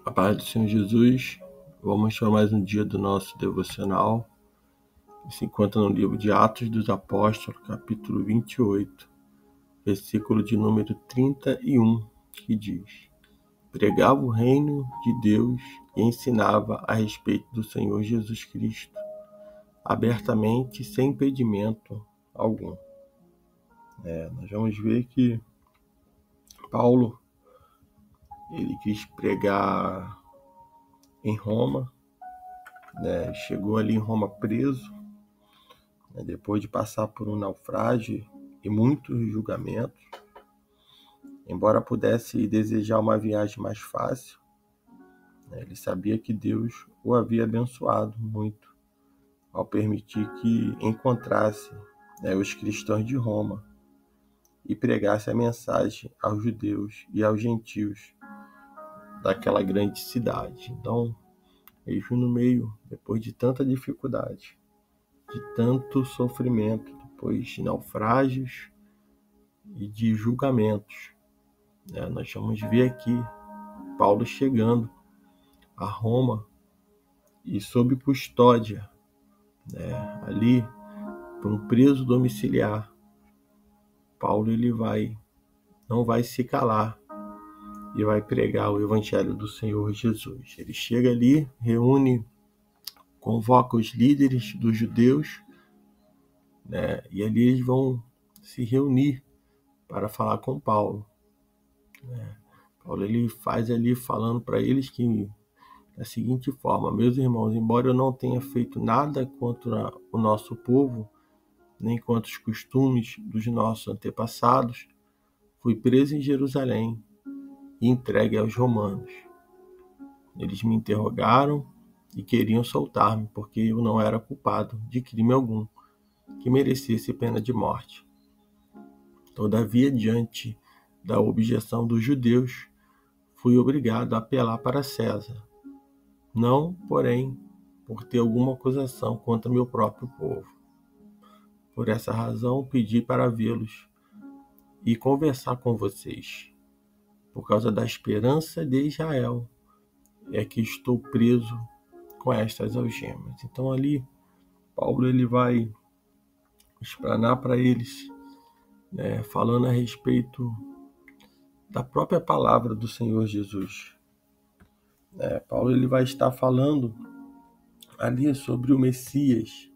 A paz do Senhor Jesus, vamos para mais um dia do nosso devocional. Se encontra no livro de Atos dos Apóstolos, capítulo 28, versículo de número 31, que diz: Pregava o reino de Deus e ensinava a respeito do Senhor Jesus Cristo, abertamente, sem impedimento algum. Nós vamos ver que Paulo, ele quis pregar em Roma, chegou ali em Roma preso, depois de passar por um naufrágio e muitos julgamentos. Embora pudesse desejar uma viagem mais fácil, ele sabia que Deus o havia abençoado muito ao permitir que encontrasse os cristãos de Roma e pregasse a mensagem aos judeus e aos gentios daquela grande cidade. Então, ele foi no meio, depois de tanta dificuldade, de tanto sofrimento, depois de naufrágios e de julgamentos. Nós vamos ver aqui Paulo chegando a Roma e sob custódia, ali por um preso domiciliar. Paulo não vai se calar e vai pregar o evangelho do Senhor Jesus. Ele chega ali, convoca os líderes dos judeus, e ali eles vão se reunir para falar com Paulo. Paulo ele faz ali falando para eles que da seguinte forma: meus irmãos, embora eu não tenha feito nada contra o nosso povo, nem contra os costumes dos nossos antepassados, fui preso em Jerusalém e entregue aos romanos. Eles me interrogaram e queriam soltar-me, porque eu não era culpado de crime algum que merecesse pena de morte. Todavia, diante da objeção dos judeus, fui obrigado a apelar para César, não, porém, por ter alguma acusação contra meu próprio povo. Por essa razão, pedi para vê-los e conversar com vocês. Por causa da esperança de Israel, é que estou preso com estas algemas. Então ali, Paulo ele vai explanar para eles, falando a respeito da própria palavra do Senhor Jesus. Paulo ele vai estar falando ali sobre o Messias,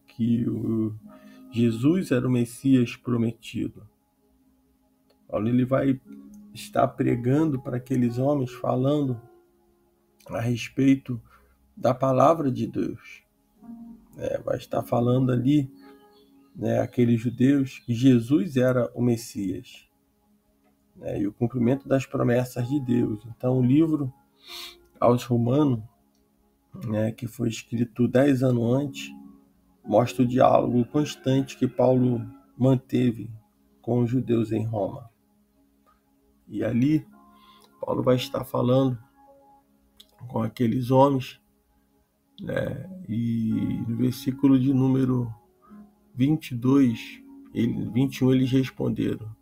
que Jesus era o Messias prometido. Paulo ele vai estar pregando para aqueles homens, falando a respeito da palavra de Deus. Vai estar falando ali, aqueles judeus, que Jesus era o Messias, e o cumprimento das promessas de Deus. Então, o livro aos Romanos, que foi escrito 10 anos antes, mostra o diálogo constante que Paulo manteve com os judeus em Roma. E ali, Paulo vai estar falando com aqueles homens, e no versículo de número 22, 21, eles responderam: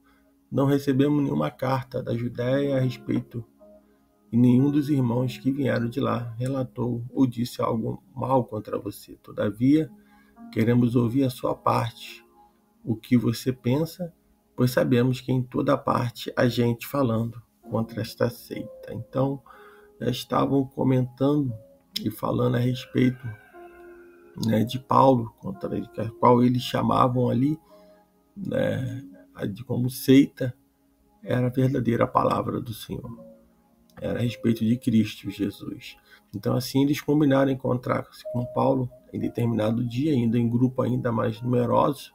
não recebemos nenhuma carta da Judéia a respeito, e nenhum dos irmãos que vieram de lá relatou ou disse algo mal contra você. Todavia, queremos ouvir a sua parte, o que você pensa, pois sabemos que em toda parte há gente falando contra esta seita. Então, já estavam comentando e falando a respeito, de Paulo, contra ele, a qual eles chamavam ali, de como seita. Era a verdadeira palavra do Senhor, era a respeito de Cristo Jesus. Então assim eles combinaram encontrar-se com Paulo em determinado dia, ainda em grupo ainda mais numeroso,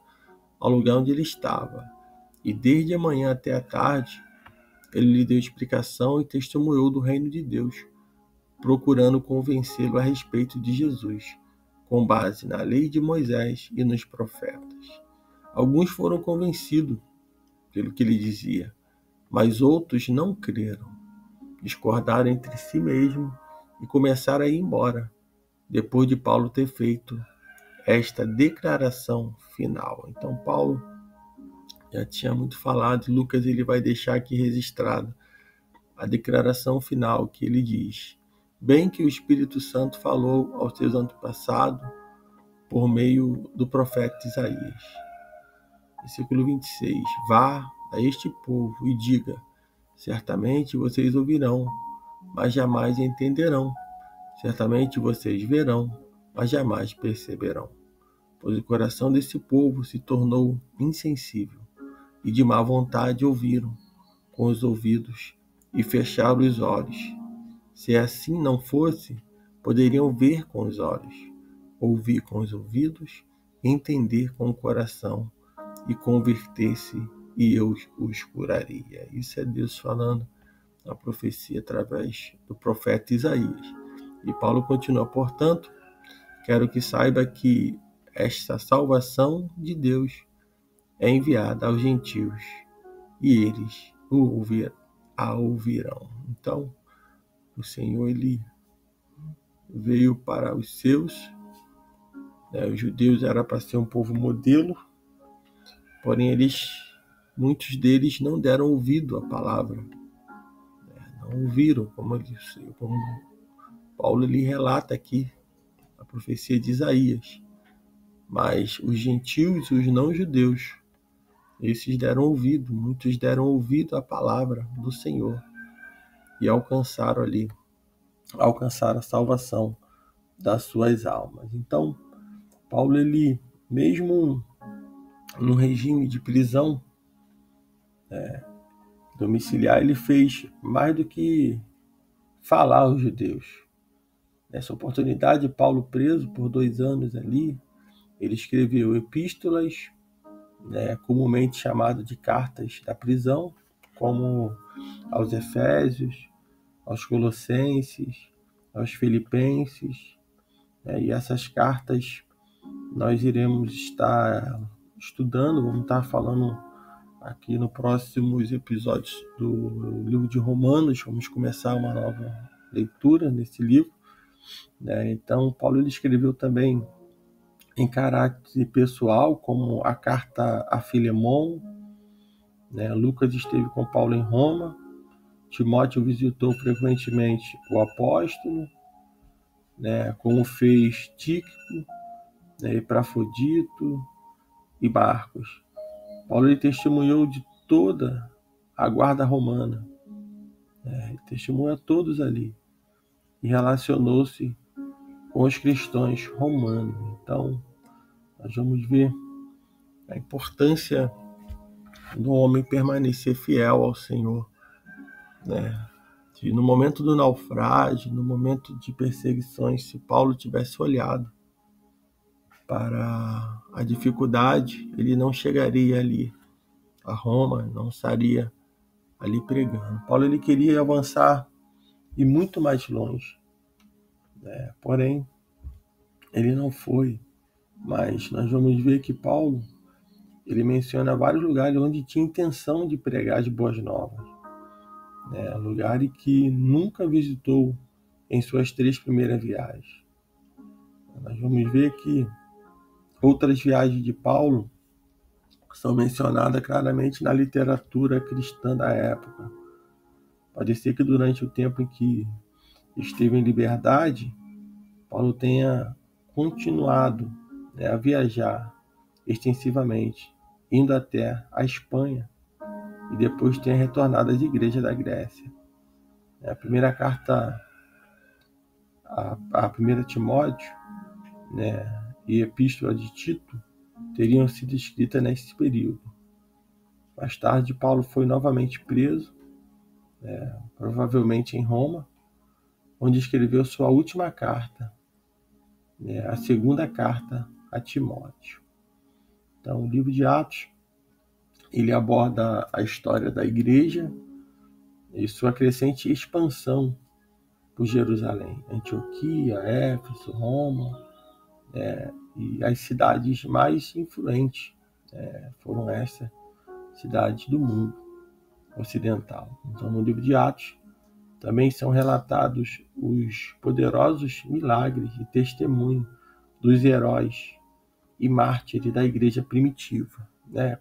ao lugar onde ele estava. E desde a manhã até a tarde, ele lhe deu explicação e testemunhou do reino de Deus, procurando convencê-lo a respeito de Jesus, com base na lei de Moisés e nos profetas. Alguns foram convencidos pelo que ele dizia, mas outros não creram, discordaram entre si mesmos e começaram a ir embora, depois de Paulo ter feito esta declaração final. Então Paulo já tinha muito falado, Lucas ele vai deixar aqui registrado a declaração final que ele diz: bem que o Espírito Santo falou aos seus antepassados por meio do profeta Isaías. Versículo 26. Vá a este povo e diga: certamente vocês ouvirão, mas jamais entenderão. Certamente vocês verão, mas jamais perceberão. Pois o coração desse povo se tornou insensível, e de má vontade ouviram com os ouvidos e fecharam os olhos. Se assim não fosse, poderiam ver com os olhos, ouvir com os ouvidos, entender com o coração e converter-se, e eu os curaria. Isso é Deus falando na profecia através do profeta Isaías. E Paulo continua: portanto, quero que saiba que esta salvação de Deus é enviada aos gentios, e eles a ouvirão. Então, o Senhor, ele veio para os seus, os judeus era para ser um povo modelo, porém muitos deles não deram ouvido à palavra, não ouviram, como Paulo ele relata aqui a profecia de Isaías. Mas os gentios, os não-judeus, esses deram ouvido, muitos deram ouvido à palavra do Senhor e alcançaram a salvação das suas almas. Então, Paulo, ele, mesmo no regime de prisão domiciliar, ele fez mais do que falar aos judeus. Nessa oportunidade, Paulo, preso por 2 anos ali, ele escreveu epístolas, comumente chamado de cartas da prisão, como aos Efésios, aos Colossenses, aos Filipenses, e essas cartas nós iremos estar estudando, vamos estar falando aqui nos próximos episódios do livro de Romanos. Vamos começar uma nova leitura nesse livro. Então, Paulo ele escreveu também em caráter pessoal, como a carta a Filemon. Lucas esteve com Paulo em Roma. Timóteo visitou frequentemente o apóstolo, como fez Tíquico, Epafrodito e Marcos. Paulo ele testemunhou de toda a guarda romana, ele testemunhou a todos ali e relacionou-se com os cristãos romanos. Então, nós vamos ver a importância do homem permanecer fiel ao Senhor, no momento do naufrágio, no momento de perseguições, se Paulo tivesse olhado para a dificuldade, ele não chegaria ali a Roma, não estaria ali pregando. Paulo ele queria avançar e muito mais longe, porém ele não foi. Mas nós vamos ver que Paulo ele menciona vários lugares onde tinha intenção de pregar as boas novas, lugares que nunca visitou em suas 3 primeiras viagens. Nós vamos ver que outras viagens de Paulo são mencionadas claramente na literatura cristã da época. Pode ser que durante o tempo em que esteve em liberdade, Paulo tenha continuado a viajar extensivamente, indo até a Espanha, e depois tenha retornado às igrejas da Grécia. A primeira carta, a 1 Timóteo, e Epístola de Tito teriam sido escritas nesse período. Mais tarde, Paulo foi novamente preso, provavelmente em Roma, onde escreveu sua última carta, a segunda carta a Timóteo. Então, o livro de Atos, ele aborda a história da igreja e sua crescente expansão por Jerusalém, Antioquia, Éfeso, Roma, e as cidades mais influentes foram essas cidades do mundo ocidental. Então, no livro de Atos, também são relatados os poderosos milagres e testemunho dos heróis e mártires da igreja primitiva,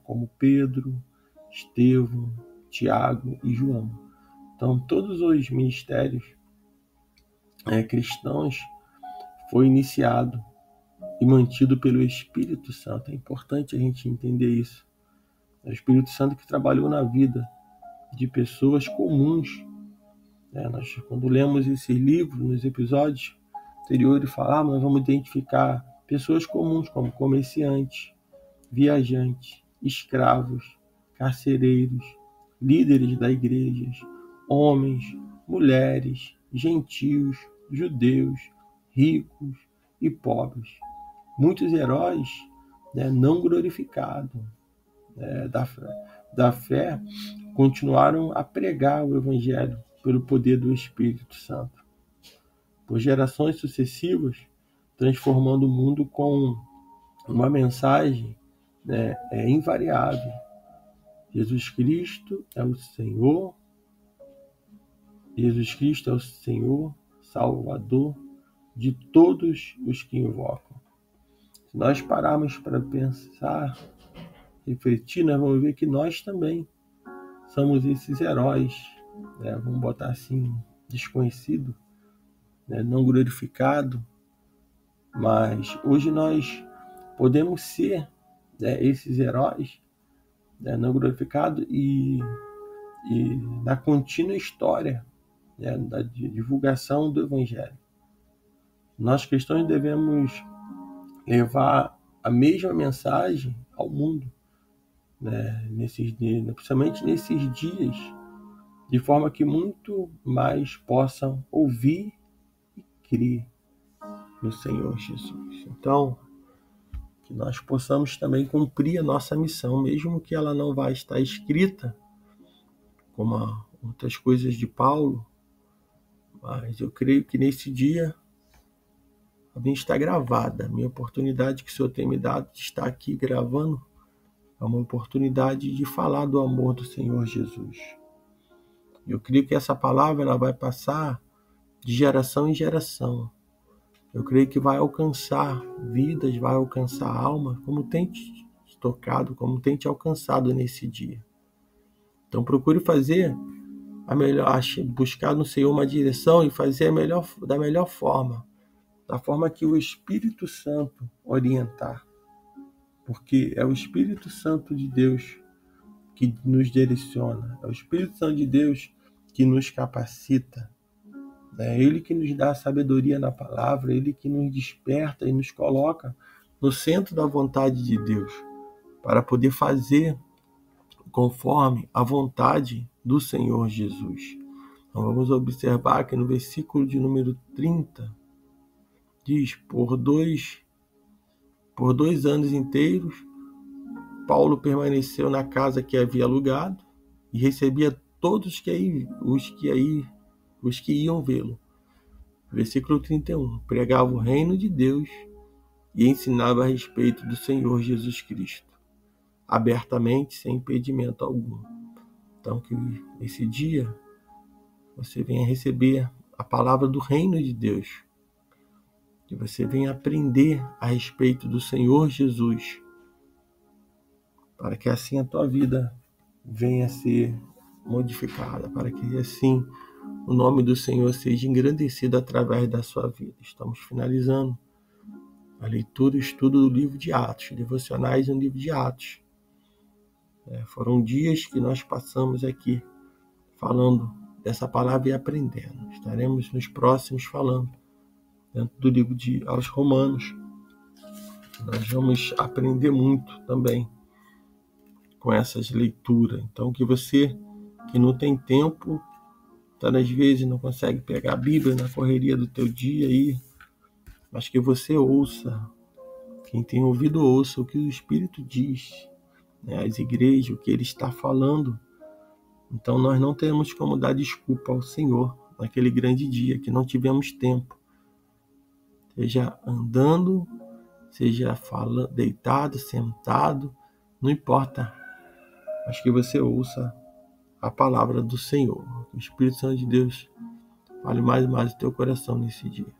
como Pedro, Estevão, Tiago e João. Então, todos os ministérios cristãos foi iniciado e mantido pelo Espírito Santo. É importante a gente entender isso. É o Espírito Santo que trabalhou na vida de pessoas comuns. Nós, quando lemos esse livro, nos episódios anteriores, falamos, nós vamos identificar pessoas comuns, como comerciantes, viajantes, escravos, carcereiros, líderes da igreja, homens, mulheres, gentios, judeus, ricos e pobres. Muitos heróis não glorificados da fé continuaram a pregar o Evangelho pelo poder do Espírito Santo, por gerações sucessivas, transformando o mundo com uma mensagem invariável. Jesus Cristo é o Senhor, Jesus Cristo é o Senhor, Salvador de todos os que invocam. Se nós pararmos para pensar, refletir, nós vamos ver que nós também somos esses heróis, vamos botar assim, desconhecido, não glorificado, mas hoje nós podemos ser esses heróis não glorificados e na contínua história da divulgação do Evangelho. Nós cristãos devemos levar a mesma mensagem ao mundo, principalmente nesses dias, de forma que muito mais possam ouvir e crer no Senhor Jesus. Então, que nós possamos também cumprir a nossa missão, mesmo que ela não vai estar escrita, como outras coisas de Paulo, mas eu creio que nesse dia a minha está gravada. A minha oportunidade que o Senhor tem me dado de estar aqui gravando é uma oportunidade de falar do amor do Senhor Jesus. Eu creio que essa palavra ela vai passar de geração em geração. Eu creio que vai alcançar vidas, vai alcançar almas, como tem te tocado, como tem te alcançado nesse dia. Então procure fazer a melhor, buscar no Senhor uma direção e fazer da melhor forma, da forma que o Espírito Santo orientar. Porque é o Espírito Santo de Deus que nos direciona, é o Espírito Santo de Deus que nos capacita. É Ele que nos dá sabedoria na palavra, Ele que nos desperta e nos coloca no centro da vontade de Deus, para poder fazer conforme a vontade do Senhor Jesus. Então vamos observar que no versículo de número 30, diz, por dois anos inteiros, Paulo permaneceu na casa que havia alugado e recebia todos os que iam vê-lo. Versículo 31. Pregava o reino de Deus e ensinava a respeito do Senhor Jesus Cristo, abertamente, sem impedimento algum. Então, que esse dia você venha receber a palavra do reino de Deus, que você venha aprender a respeito do Senhor Jesus, para que assim a tua vida venha a ser modificada, para que assim o nome do Senhor seja engrandecido através da sua vida. Estamos finalizando a leitura e o estudo do livro de Atos, devocionais no livro de Atos. Foram dias que nós passamos aqui falando dessa palavra e aprendendo. Estaremos nos próximos falando dentro do livro aos Romanos. Nós vamos aprender muito também com essas leituras. Então, que você que não tem tempo, às vezes não consegue pegar a Bíblia na correria do teu dia aí, mas que você ouça, quem tem ouvido ouça o que o Espírito diz, as igrejas, o que ele está falando. Então nós não temos como dar desculpa ao Senhor naquele grande dia que não tivemos tempo, seja andando, seja falando, deitado, sentado, não importa, mas que você ouça a palavra do Senhor. O Espírito Santo de Deus fale mais e mais no teu coração nesse dia.